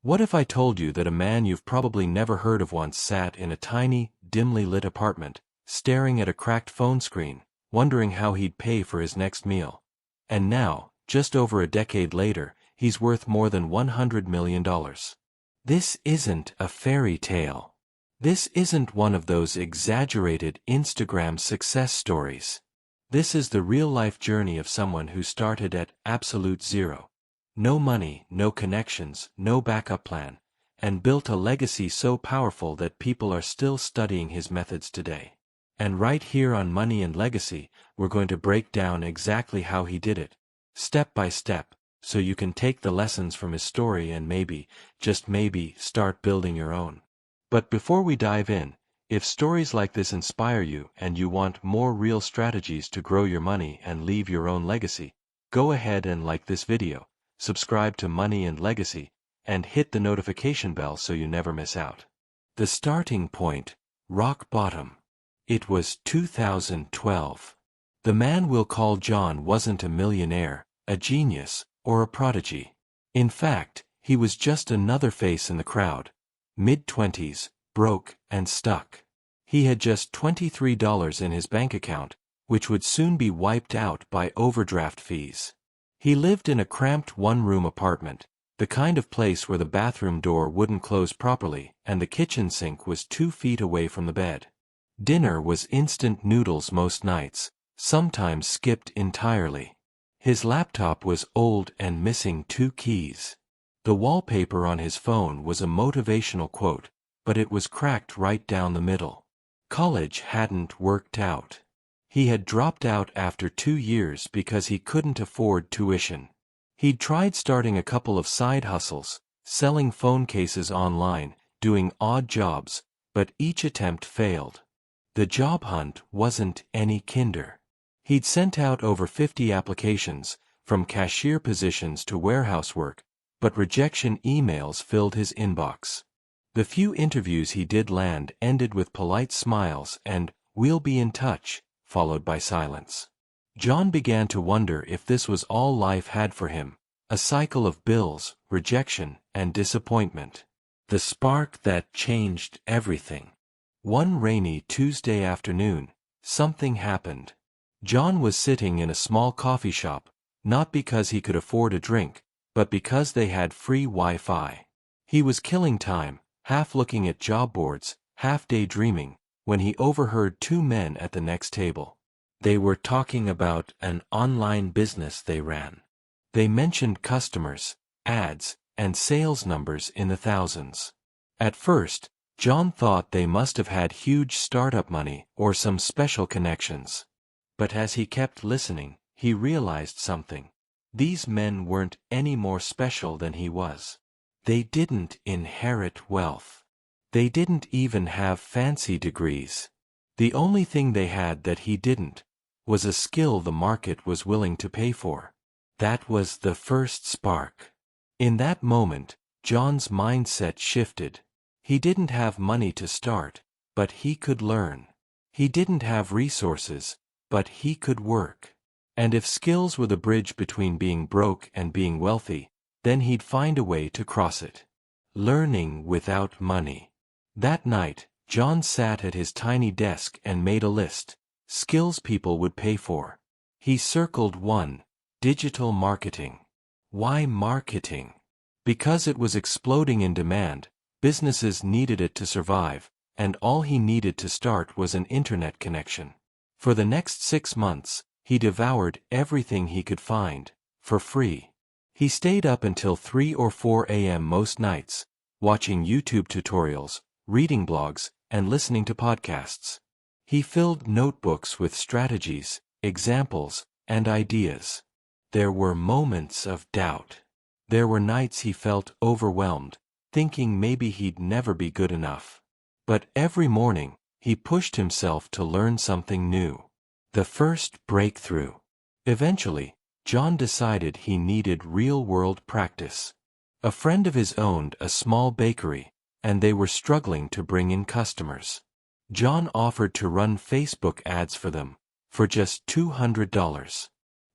What if I told you that a man you've probably never heard of once sat in a tiny, dimly lit apartment, staring at a cracked phone screen, wondering how he'd pay for his next meal? And now, just over a decade later, he's worth more than $100 million. This isn't a fairy tale. This isn't one of those exaggerated Instagram success stories. This is the real-life journey of someone who started at absolute zero. No money, no connections, no backup plan, and built a legacy so powerful that people are still studying his methods today. And right here on Money and Legacy, we're going to break down exactly how he did it, step by step, so you can take the lessons from his story and maybe, just maybe, start building your own. But before we dive in, if stories like this inspire you and you want more real strategies to grow your money and leave your own legacy, go ahead and like this video, subscribe to Money and Legacy, and hit the notification bell so you never miss out. The starting point, rock bottom. It was 2012. The man we'll call John wasn't a millionaire, a genius, or a prodigy. In fact, he was just another face in the crowd, mid-20s, broke and stuck. He had just $23 in his bank account, which would soon be wiped out by overdraft fees. He lived in a cramped one-room apartment, the kind of place where the bathroom door wouldn't close properly and the kitchen sink was 2 feet away from the bed. Dinner was instant noodles most nights, sometimes skipped entirely. His laptop was old and missing 2 keys. The wallpaper on his phone was a motivational quote, but it was cracked right down the middle. College hadn't worked out. He had dropped out after 2 years because he couldn't afford tuition. He'd tried starting a couple of side hustles, selling phone cases online, doing odd jobs, but each attempt failed. The job hunt wasn't any kinder. He'd sent out over 50 applications, from cashier positions to warehouse work, but rejection emails filled his inbox. The few interviews he did land ended with polite smiles and, "We'll be in touch," followed by silence. John began to wonder if this was all life had for him, a cycle of bills, rejection, and disappointment. The spark that changed everything. One rainy Tuesday afternoon, something happened. John was sitting in a small coffee shop, not because he could afford a drink, but because they had free Wi-Fi. He was killing time, half looking at job boards, half daydreaming, when he overheard 2 men at the next table. They were talking about an online business they ran. They mentioned customers, ads, and sales numbers in the thousands. At first, John thought they must have had huge startup money or some special connections. But as he kept listening, he realized something. These men weren't any more special than he was. They didn't inherit wealth. They didn't even have fancy degrees. The only thing they had that he didn't was a skill the market was willing to pay for. That was the first spark. In that moment, John's mindset shifted. He didn't have money to start, but he could learn. He didn't have resources, but he could work. And if skills were the bridge between being broke and being wealthy, then he'd find a way to cross it. Learning without money. That night, John sat at his tiny desk and made a list. Skills people would pay for. He circled 1, digital marketing. Why marketing? Because it was exploding in demand, businesses needed it to survive, and all he needed to start was an internet connection. For the next 6 months, he devoured everything he could find, for free. He stayed up until 3 or 4 a.m. most nights, watching YouTube tutorials, reading blogs, and listening to podcasts. He filled notebooks with strategies, examples, and ideas. There were moments of doubt. There were nights he felt overwhelmed, thinking maybe he'd never be good enough. But every morning, he pushed himself to learn something new. The first breakthrough. Eventually, John decided he needed real-world practice. A friend of his owned a small bakery, and they were struggling to bring in customers. John offered to run Facebook ads for them, for just $200.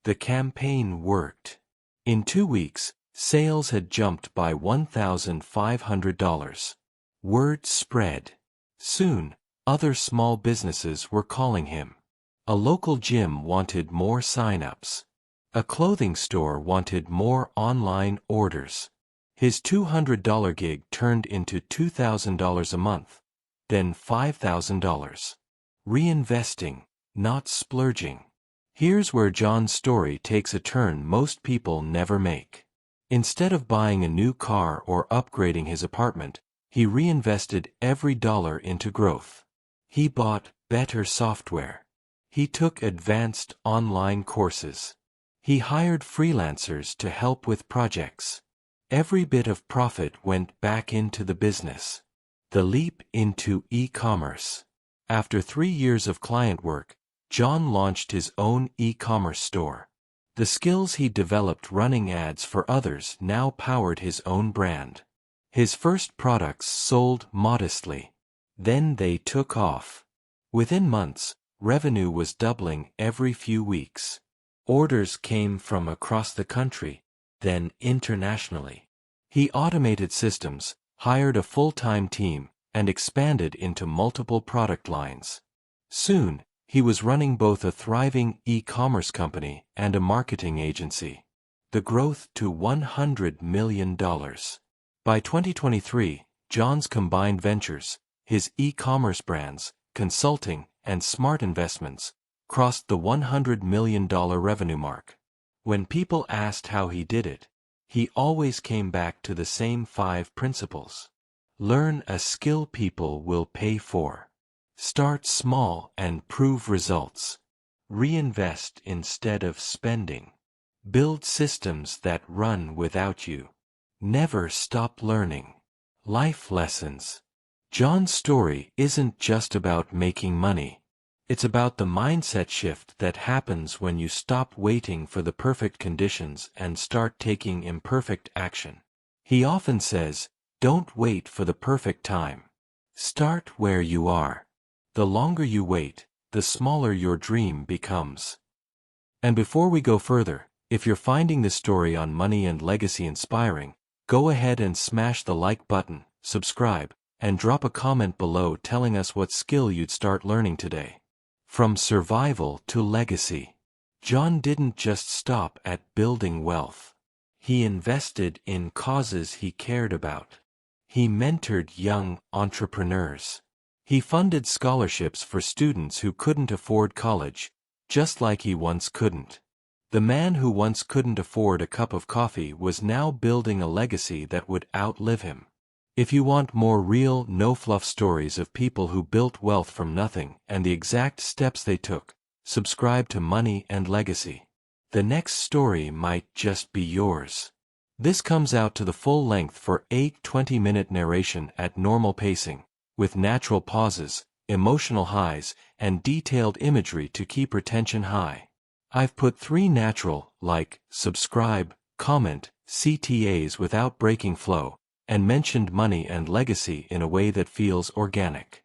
The campaign worked. In 2 weeks, Sales had jumped by $1,500. Word spread. Soon, other small businesses were calling him. A local gym wanted more sign-ups. A clothing store wanted more online orders. His $200 gig turned into $2,000 a month, then $5,000. Reinvesting, not splurging. Here's where John's story takes a turn most people never make. Instead of buying a new car or upgrading his apartment, he reinvested every dollar into growth. He bought better software. He took advanced online courses. He hired freelancers to help with projects. Every bit of profit went back into the business. The leap into e-commerce. After 3 years of client work, John launched his own e-commerce store. The skills he developed running ads for others now powered his own brand. His first products sold modestly. Then they took off. Within months, revenue was doubling every few weeks. Orders came from across the country, then internationally. He automated systems, hired a full-time team, and expanded into multiple product lines. Soon, he was running both a thriving e-commerce company and a marketing agency. The growth to $100 million. By 2023, John's combined ventures, his e-commerce brands, consulting, and smart investments, crossed the $100 million revenue mark. When people asked how he did it, he always came back to the same 5 principles. Learn a skill people will pay for. Start small and prove results. Reinvest instead of spending. Build systems that run without you. Never stop learning. Life lessons. John's story isn't just about making money. It's about the mindset shift that happens when you stop waiting for the perfect conditions and start taking imperfect action. He often says, "Don't wait for the perfect time. Start where you are. The longer you wait, the smaller your dream becomes." And before we go further, if you're finding this story on money and legacy inspiring, go ahead and smash the like button, subscribe, and drop a comment below telling us what skill you'd start learning today. From survival to legacy. John didn't just stop at building wealth. He invested in causes he cared about. He mentored young entrepreneurs. He funded scholarships for students who couldn't afford college, just like he once couldn't. The man who once couldn't afford a cup of coffee was now building a legacy that would outlive him. If you want more real, no-fluff stories of people who built wealth from nothing and the exact steps they took, subscribe to Money and Legacy. The next story might just be yours. This comes out to the full length for 8 20-minute narration at normal pacing, with natural pauses, emotional highs, and detailed imagery to keep retention high. I've put 3 natural, like, subscribe, comment, CTAs without breaking flow, and mentioned money and legacy in a way that feels organic.